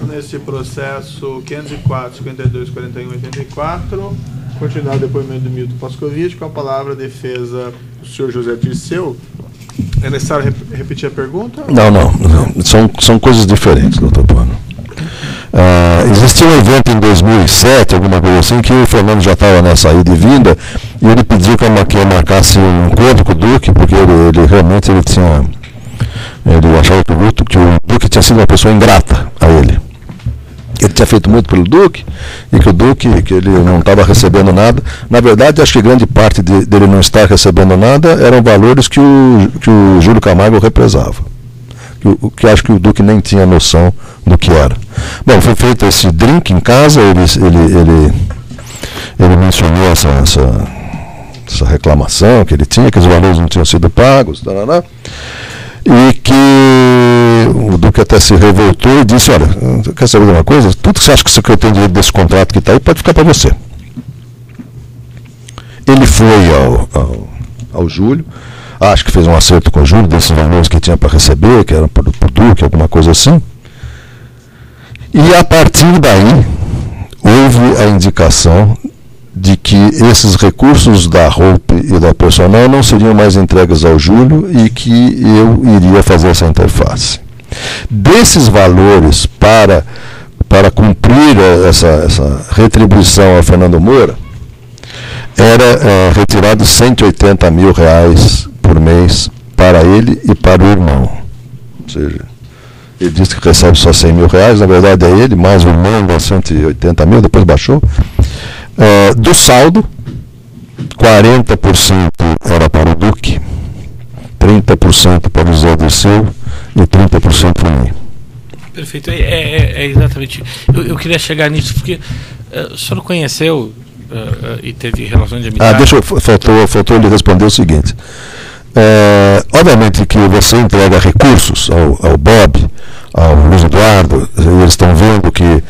nesse processo 504, 52, 41, 84. Continuar o depoimento do Milton Pascovitch, com a palavra a defesa do senhor José Dirceu. É necessário repetir a pergunta? Não. São coisas diferentes, doutor Pano. Existia um evento em 2007, alguma coisa assim, que o Fernando já estava nessa ida e vinda, e ele pediu que eu marcasse um encontro com o Duque, porque ele realmente ele achava que o Duque tinha sido uma pessoa ingrata a ele. Ele tinha feito muito pelo Duque, e que o Duque, que ele não estava recebendo nada. Na verdade, acho que grande parte dele não estar recebendo nada eram valores que o Júlio Camargo represava. Que acho que o Duque nem tinha noção do que era. Bom, foi feito esse drink em casa, ele mencionou essa reclamação que ele tinha, que os valores não tinham sido pagos, e que o Duque até se revoltou e disse, olha, quer saber de uma coisa? Tudo que você acha que eu tenho direito desse contrato que está aí, pode ficar para você. Ele foi ao Júlio, acho que fez um acerto com o Júlio desses valores que tinha para receber, que era para o Duque, alguma coisa assim. E a partir daí, houve a indicação de que esses recursos da Hope e da Personal não seriam mais entregues ao Júlio e que eu iria fazer essa interface. Desses valores para cumprir essa retribuição ao Fernando Moura, era retirado R$180 mil por mês para ele e para o irmão. Ou seja, ele disse que recebe só R$100 mil, na verdade é ele, mais o irmão dá 180 mil, depois baixou. Do saldo, 40% era para o Duque, 30% para o Zé Dirceu e 30% para mim. Perfeito, é exatamente. Eu queria chegar nisso, porque o senhor conheceu e teve relações de amizade. Faltou ele responder o seguinte. Obviamente que você entrega recursos ao Bob, ao Luiz Eduardo, eles estão vendo que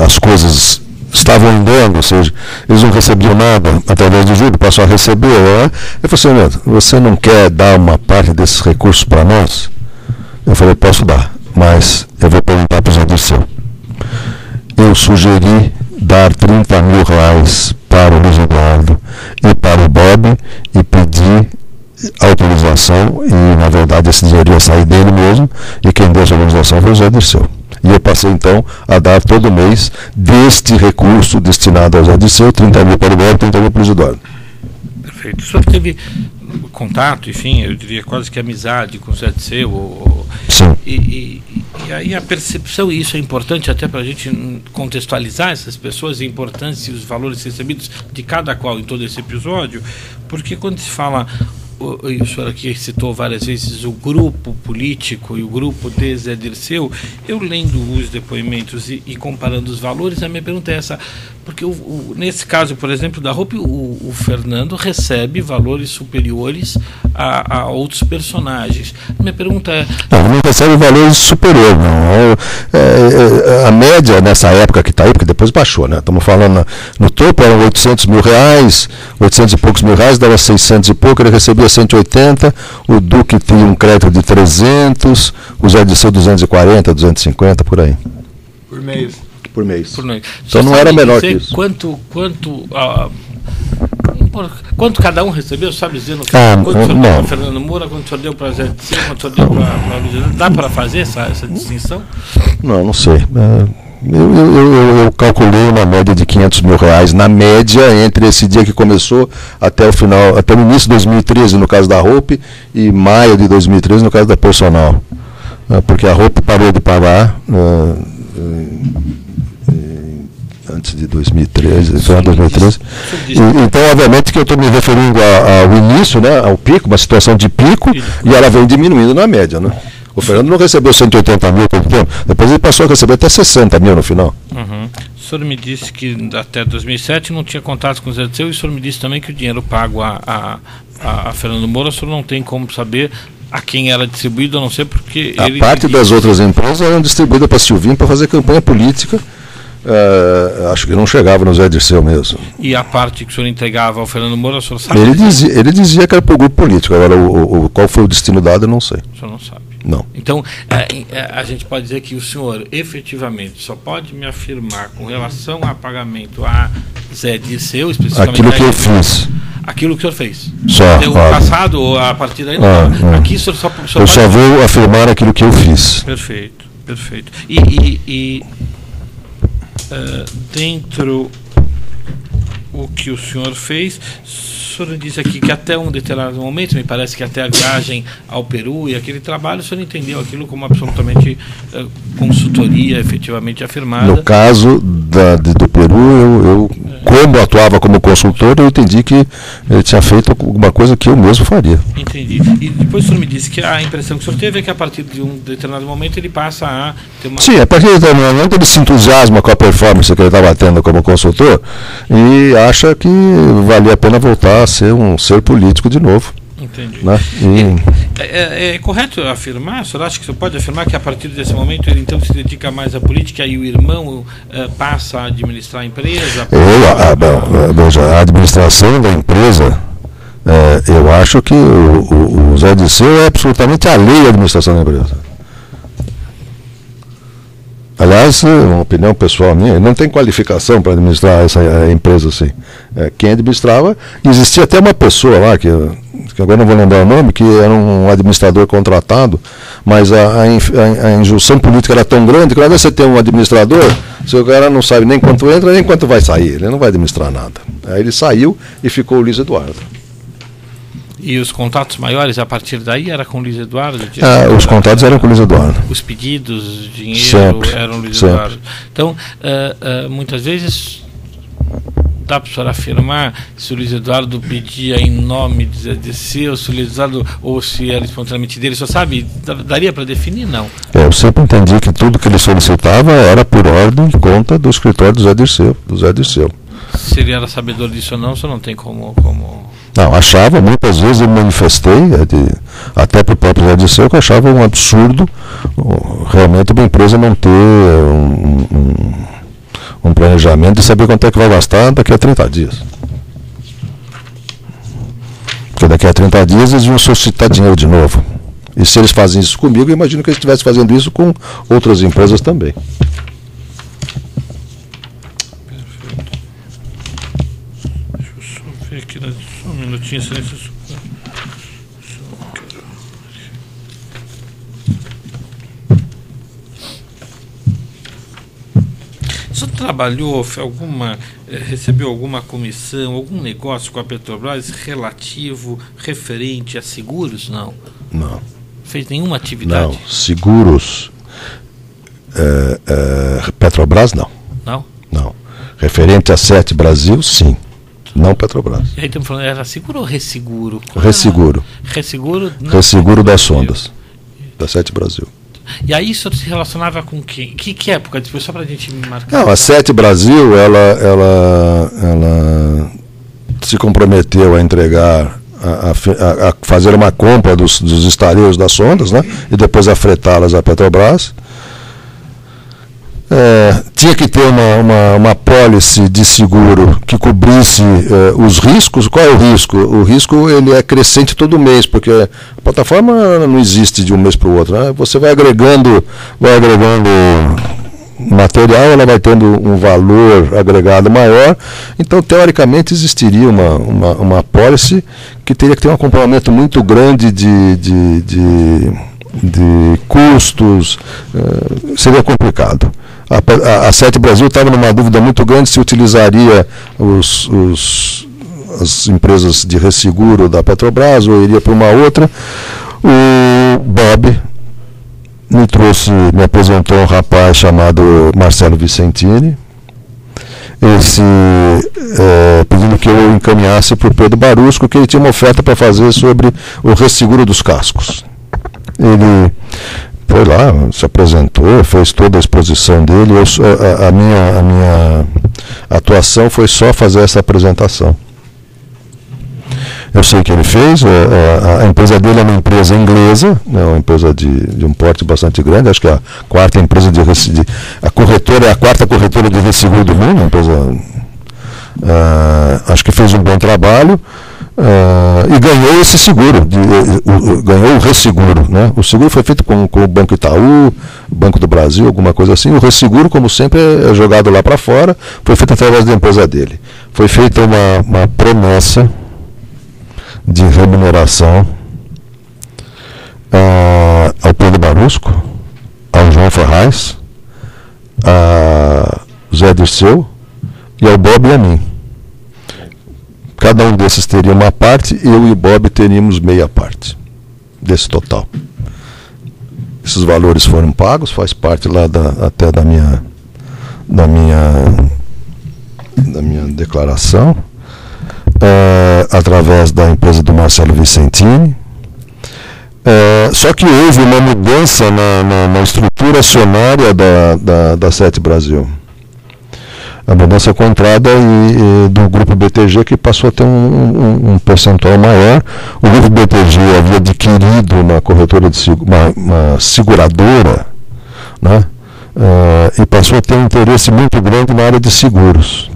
as coisas estavam andando, ou seja, eles não recebiam nada através do Júlio, passou a receber. Eu falei assim, você não quer dar uma parte desses recursos para nós? Eu falei, posso dar, mas eu vou perguntar para o Zé Dirceu. Eu sugeri dar R$30 mil para o Luiz Eduardo e para o Bob e pedir autorização, e na verdade esse dinheiro ia sair dele mesmo, e quem deu essa autorização foi o Zé Dirceu. E eu passei então a dar todo mês deste recurso destinado ao Zé Dirceu, 30 mil para o Bob e 30 mil para o Luiz Eduardo. Perfeito. O senhor teve contato, enfim, eu diria quase que amizade com o Zé Dirceu? Sim. E aí a percepção, e isso é importante até para a gente contextualizar essas pessoas, a importância e os valores recebidos de cada qual em todo esse episódio, porque quando se fala, e o senhor aqui citou várias vezes o grupo político e o grupo de Zé Dirceu, eu lendo os depoimentos e comparando os valores, a minha pergunta é essa, porque nesse caso, por exemplo, da Hope, o Fernando recebe valores superiores a outros personagens. Minha pergunta é... Não recebe valores superiores, não. A média nessa época que está aí, porque depois baixou, né? Estamos falando no topo, eram R$800 mil, 800 e poucos mil reais, dava 600 e pouco, ele recebia 180, o Duque tinha um crédito de 300, o Zé Dirceu 240, 250, por aí. Por mês. Por mês. Então não era menor que isso. Quanto cada um recebeu, sabe dizer no final? Quanto o senhor deu para Fernando Moura, quanto o senhor deu para Zé Dirceu, quanto o senhor deu para... Dá para fazer essa distinção? Não sei. Eu calculei uma média de R$500 mil, na média, entre esse dia que começou até o final, até o início de 2013, no caso da Hope, e maio de 2013, no caso da Personal. Porque a Hope parou de pagar antes de 2013, final de 2013. Então, obviamente, que eu estou me referindo ao início, né, ao pico, uma situação de pico, e ela vem diminuindo na média, né? O Fernando não recebeu 180 mil todo tempo, depois ele passou a receber até 60 mil no final. Uhum. O senhor me disse que até 2007 não tinha contato com o Zé Dirceu, e o senhor me disse também que o dinheiro pago a Fernando Moura, o senhor não tem como saber a quem era distribuído, a não ser porque... A parte das outras empresas eram distribuídas para Silvinho para fazer campanha política. Acho que não chegava no Zé Dirceu mesmo. E a parte que o senhor entregava ao Fernando Moura, o senhor sabe? Ele dizia que era para o grupo político, agora qual foi o destino dado eu não sei. O senhor não sabe. Não. Então, a gente pode dizer que o senhor efetivamente só pode me afirmar com relação a pagamento a Zé Dirceu, especificamente aquilo que eu fiz. Aquilo que o senhor fez. Só. O passado, ou a partir daí, não. Aqui o senhor eu só vou afirmar aquilo que eu fiz. Perfeito, perfeito. Dentro o que o senhor fez, o senhor disse aqui que até um determinado momento, me parece que até a viagem ao Peru e aquele trabalho, o senhor entendeu aquilo como absolutamente consultoria efetivamente afirmada. No caso do Peru, eu como atuava como consultor, eu entendi que ele tinha feito alguma coisa que eu mesmo faria. Entendi. E depois o senhor me disse que a impressão que o senhor teve é que a partir de um determinado momento ele passa a ter uma... Sim, a partir de determinado momento ele se entusiasma com a performance que ele estava tendo como consultor e acha que valia a pena voltar a ser um ser político de novo. Entendi. Né? É correto afirmar, o senhor acha que o senhor pode afirmar que a partir desse momento ele então se dedica mais à política e o irmão passa a administrar a empresa? A administração da empresa, eu acho que o Zé Dirceu é absolutamente alheio à administração da empresa. Aliás, uma opinião pessoal minha, ele não tem qualificação para administrar essa empresa assim. Quem administrava, existia até uma pessoa lá, que agora não vou lembrar o nome, que era um administrador contratado, mas a injunção política era tão grande que quando você tem um administrador, o cara não sabe nem quanto entra, nem quanto vai sair, ele não vai administrar nada. Aí ele saiu e ficou o Luiz Eduardo. E os contatos maiores a partir daí era com o Luiz Eduardo? Os contatos eram com o Luiz Eduardo. Os pedidos, dinheiro sempre, eram Luiz sempre. Eduardo. Então, muitas vezes dá para o senhor afirmar se o Luiz Eduardo pedia em nome de Zé Dirceu, se o Luiz Eduardo, ou se era espontaneamente dele, só sabe, daria para definir? Não. Eu sempre entendi que tudo que ele solicitava era por ordem e conta do escritório do Zé Dirceu. Se ele era sabedor disso ou não, só não tem como... Não, achava, muitas vezes eu manifestei, até para o próprio Zé Dirceu, que eu achava um absurdo realmente uma empresa não ter um planejamento de saber quanto é que vai gastar daqui a 30 dias. Porque daqui a 30 dias eles vão solicitar dinheiro de novo. E se eles fazem isso comigo, eu imagino que eles estivessem fazendo isso com outras empresas também. Aqui, só um minutinho, silêncio. O senhor trabalhou, recebeu alguma comissão, algum negócio com a Petrobras referente a seguros? Não. Não. Fez nenhuma atividade? Não, seguros. Petrobras, não. Não? Não. Referente a Sete Brasil, sim. Não Petrobras. E aí estamos falando, era seguro ou resseguro? Resseguro. Resseguro? Resseguro das sondas. Da Sete Brasil. E aí isso se relacionava com quem? Que época? Só para a gente marcar. Não, a Sete Brasil, ela se comprometeu a entregar, a fazer uma compra dos estareios das sondas, né? E depois a fretá-las à Petrobras. Tinha que ter uma apólice de seguro que cobrisse os riscos. Qual é o risco? O risco ele é crescente todo mês, porque a plataforma não existe de um mês para o outro, né? Você vai agregando material, ela vai tendo um valor agregado maior. Então, teoricamente, existiria uma apólice que teria que ter um acompanhamento muito grande de custos. Seria complicado. A Sete Brasil estava numa dúvida muito grande se utilizaria as empresas de resseguro da Petrobras ou iria para uma outra. O Bob me apresentou um rapaz chamado Marcelo Vicentini, pedindo que eu encaminhasse para o Pedro Barusco, que ele tinha uma oferta para fazer sobre o resseguro dos cascos. Ele foi lá, se apresentou, fez toda a exposição dele. A minha atuação foi só fazer essa apresentação. Eu sei que ele fez, a empresa dele é uma empresa inglesa, é uma empresa de um porte bastante grande, acho que é a quarta empresa a corretora é a quarta corretora de resseguro do mundo, uma empresa, acho que fez um bom trabalho. E ganhou esse seguro, ganhou o resseguro, né? O seguro foi feito com o Banco Itaú, Banco do Brasil, alguma coisa assim. O resseguro, como sempre, é jogado lá para fora, foi feito através da empresa dele. Foi feita uma promessa de remuneração ao Pedro Marusco, ao João Ferraz, a Zé Dirceu e ao Bob e a mim. Cada um desses teria uma parte, eu e o Bob teríamos meia parte desse total. Esses valores foram pagos, faz parte lá até da minha declaração, através da empresa do Marcelo Vicentini. Só que houve uma mudança na estrutura acionária da Sete Brasil. A mudança contrada do grupo BTG, que passou a ter um percentual maior. O grupo BTG havia adquirido uma corretora de uma seguradora, né? E passou a ter um interesse muito grande na área de seguros.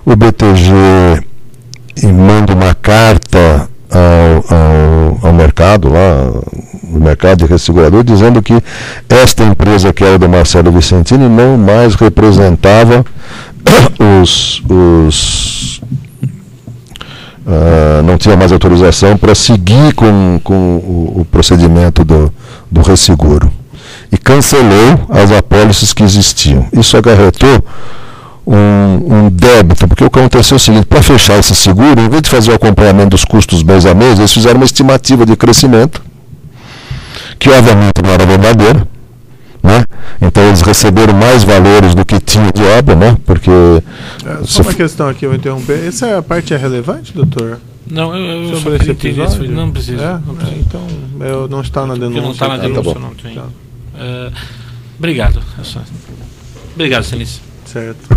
O BTG manda uma carta ao mercado lá, no mercado de ressegurador, dizendo que esta empresa, que era do Marcelo Vicentini, não mais representava não tinha mais autorização para seguir com o procedimento do resseguro, e cancelou as apólices que existiam. Isso acarretou um débito, porque o que aconteceu é o seguinte: para fechar esse seguro, em vez de fazer o acompanhamento dos custos mês a mês, eles fizeram uma estimativa de crescimento, que obviamente não era verdadeira, né? Então eles receberam mais valores do que tinham de obra, né? Porque só uma questão aqui, eu vou interromper. Essa parte é relevante, doutor? Não, eu sobre esse episódio? Não precisa. Então, eu não está na denúncia. Não está na denúncia, não tem. Tá. Obrigado. Obrigado, Sinistro. Certo.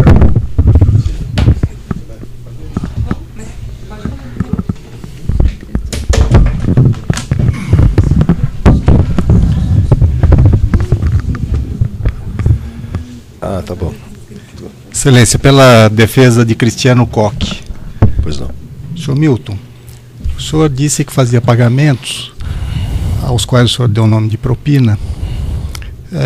Tá bom. Excelência, pela defesa de Cristiano Koch. Pois não. Senhor Milton, o senhor disse que fazia pagamentos aos quais o senhor deu o nome de propina.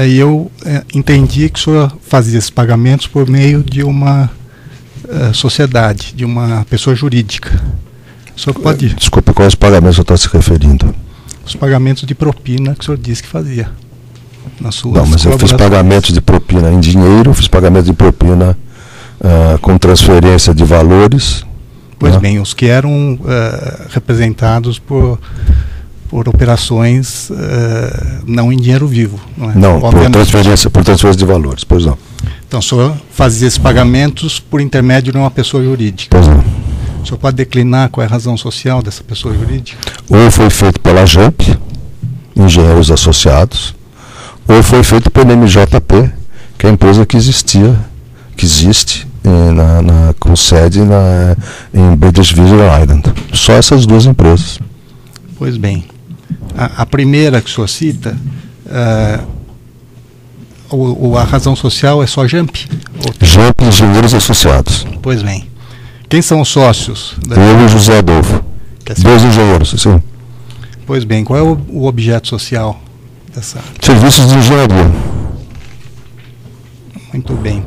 E eu entendi que o senhor fazia esses pagamentos por meio de uma sociedade, de uma pessoa jurídica. O senhor pode... Desculpe, quais pagamentos o senhor está se referindo? Os pagamentos de propina que o senhor disse que fazia. Não, mas eu fiz pagamentos de propina em dinheiro, fiz pagamentos de propina com transferência de valores. Pois bem, os que eram representados por operações não em dinheiro vivo. Não, por transferência de valores, pois não. Então, o senhor fazia esses pagamentos por intermédio de uma pessoa jurídica. Pois não. O senhor pode declinar qual é a razão social dessa pessoa jurídica? Ou foi feito pela JAMP, Engenheiros Associados, ou foi feito pela MJP, que é a empresa que existe com sede em British Virgin Island. Só essas duas empresas. Pois bem. A primeira que o senhor cita, a razão social é só JAMP? JAMP Engenheiros Associados. Pois bem. Quem são os sócios? Eu e José Adolfo. Dois engenheiros, sim. Pois bem, qual é o objeto social dessa? Serviços de engenharia. Muito bem.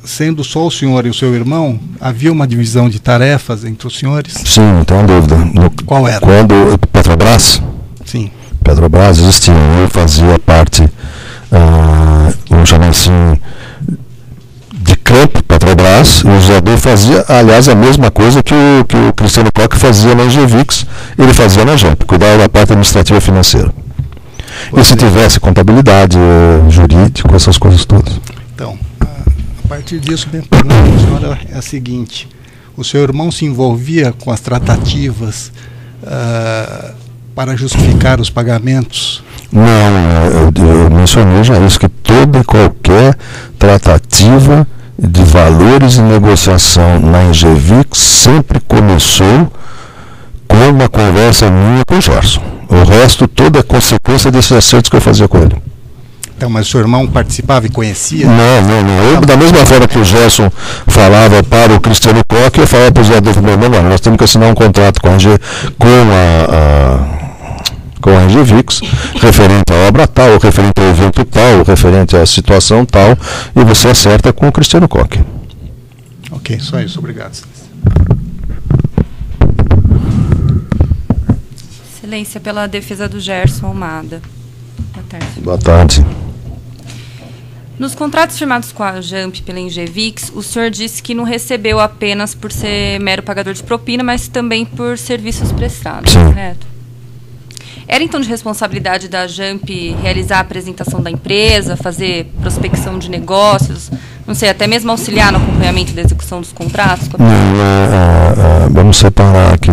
Sendo só o senhor e o seu irmão, havia uma divisão de tarefas entre os senhores? Sim, não tenho dúvida. Qual era? Quando Petrobras? Sim. Petrobras existia. Eu fazia parte, vamos chamar assim, de campo Petrobras, e o José Adolfo fazia, aliás, a mesma coisa que o Cristiano Koch fazia na Engevix, ele fazia na JAMP, cuidava da parte administrativa financeira. E se tivesse contabilidade, jurídico, essas coisas todas. Então, a partir disso, minha pergunta para o senhor é a seguinte: o seu irmão se envolvia com as tratativas para justificar os pagamentos? Não, eu mencionei já isso, que toda e qualquer tratativa de valores e negociação na Engevix sempre começou com uma conversa minha com o Gerson. O resto, toda é consequência desses acertos que eu fazia com ele. Então, mas o seu irmão participava e conhecia? Não. Eu, da mesma forma que o Gerson falava para o Cristiano Koch, eu falava para o Zé Adolfo Brenner, nós temos que assinar um contrato com a Engevix, referente à obra tal, referente ao evento tal, referente à situação tal, e você acerta com o Cristiano Koch. Ok, só isso. Obrigado. Excelência, pela defesa do Gerson Almada. Boa tarde. Boa tarde. Nos contratos firmados com a JAMP pela Engevix, o senhor disse que não recebeu apenas por ser mero pagador de propina, mas também por serviços prestados, sim, correto? Era então de responsabilidade da JAMP realizar a apresentação da empresa, fazer prospecção de negócios, não sei, até mesmo auxiliar no acompanhamento da execução dos contratos? Vamos separar aqui.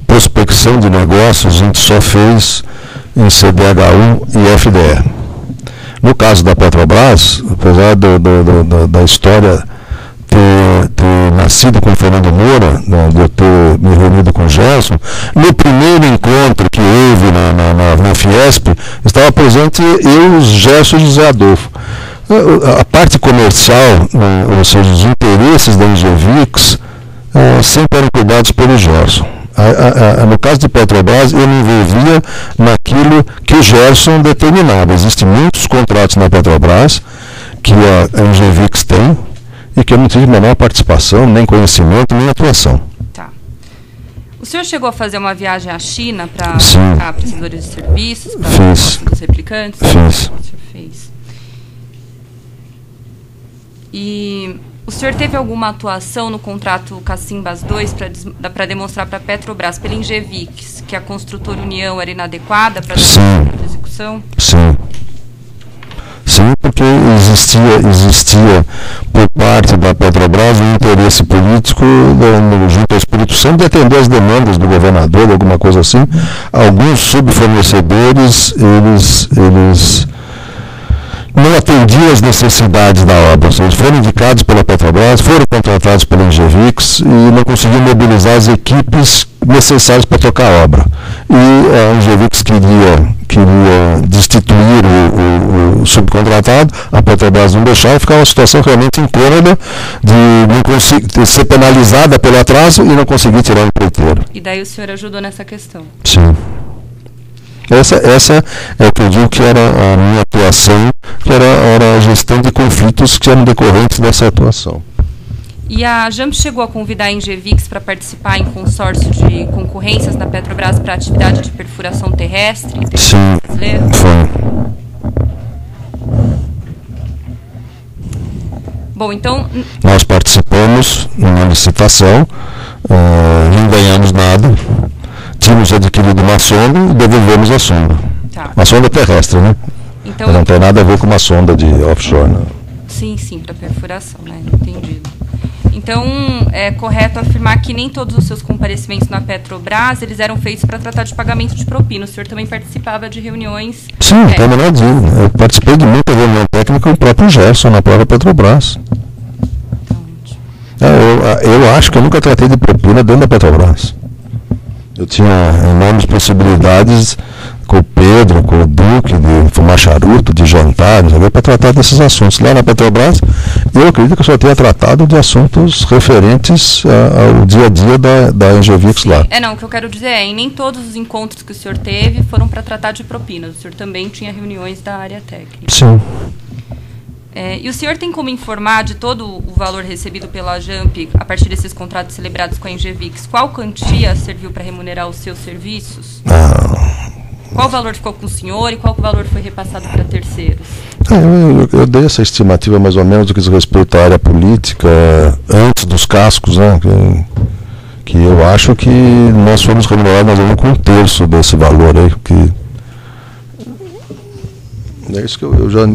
Prospecção de negócios a gente só fez em CDH1 e FDE. No caso da Petrobras, apesar da história ter nascido com o Fernando Moura, de eu ter me reunido com o Gerson, no primeiro encontro que houve na Fiesp, estava presente eu, Gerson e José Adolfo. A parte comercial, ou seja, os interesses da Engevix, sempre eram cuidados pelo Gerson. No caso de Petrobras, eu me envolvia naquilo que o Gerson determinava. Existem muitos contratos na Petrobras que a Engevix tem e que eu não tive a menor participação, nem conhecimento, nem atuação. Tá. O senhor chegou a fazer uma viagem à China para buscar prestadores de serviços, para os replicantes? Fiz. O senhor fez. E o senhor teve alguma atuação no contrato Cacimbas 2 para demonstrar para a Petrobras, pela Engevix, que a construtora União era inadequada para a execução? Sim. Sim, porque existia por parte da Petrobras um interesse político junto ao Espírito Santo de atender as demandas do governador, alguma coisa assim. Alguns subfornecedores, eles não atendiam as necessidades da obra. Eles foram indicados pela Petrobras, foram contratados pela Engevix e não conseguiam mobilizar as equipes necessárias para tocar a obra. E a Engevix queria destituir o subcontratado, a Petrobras não deixava, e ficava uma situação realmente incômoda de ser penalizada pelo atraso e não conseguir tirar o empreiteiro. E daí o senhor ajudou nessa questão? Sim. Essa é o que eu digo que era a minha atuação, que era a gestão de conflitos que eram decorrentes dessa atuação. E a JAMP chegou a convidar a Engevix para participar em consórcio de concorrências na Petrobras para atividade de perfuração terrestre? Sim, foi. Bom, então... Nós participamos numa licitação, não ganhamos nada. Tínhamos adquirido uma sonda e devolvemos a sonda. Tá. Uma sonda terrestre, né? Então, não tem nada a ver com uma sonda de offshore. Né? Sim, para perfuração, né? Entendido. Então, é correto afirmar que nem todos os seus comparecimentos na Petrobras, eles eram feitos para tratar de pagamento de propina. O senhor também participava de reuniões... Sim, não tem a menor dúvida. Eu participei de muita reunião técnica com o próprio Gerson, na própria Petrobras. Eu acho que eu nunca tratei de propina dentro da Petrobras. Eu tinha enormes possibilidades com o Pedro, com o Duque, de fumar charuto, de jantar, para tratar desses assuntos. Lá na Petrobras, eu acredito que eu só tenha tratado de assuntos referentes ao dia a dia da Engevix lá. Não, o que eu quero dizer em nem todos os encontros que o senhor teve foram para tratar de propinas. O senhor também tinha reuniões da área técnica. Sim. E o senhor tem como informar de todo o valor recebido pela JAMP a partir desses contratos celebrados com a Engevix? Qual quantia serviu para remunerar os seus serviços? Qual valor ficou com o senhor e qual valor foi repassado para terceiros? Eu dei essa estimativa mais ou menos do que diz respeito à área política, antes dos cascos, né? Que eu acho que nós fomos remunerados mais ou menos com um terço desse valor aí. É isso que eu já...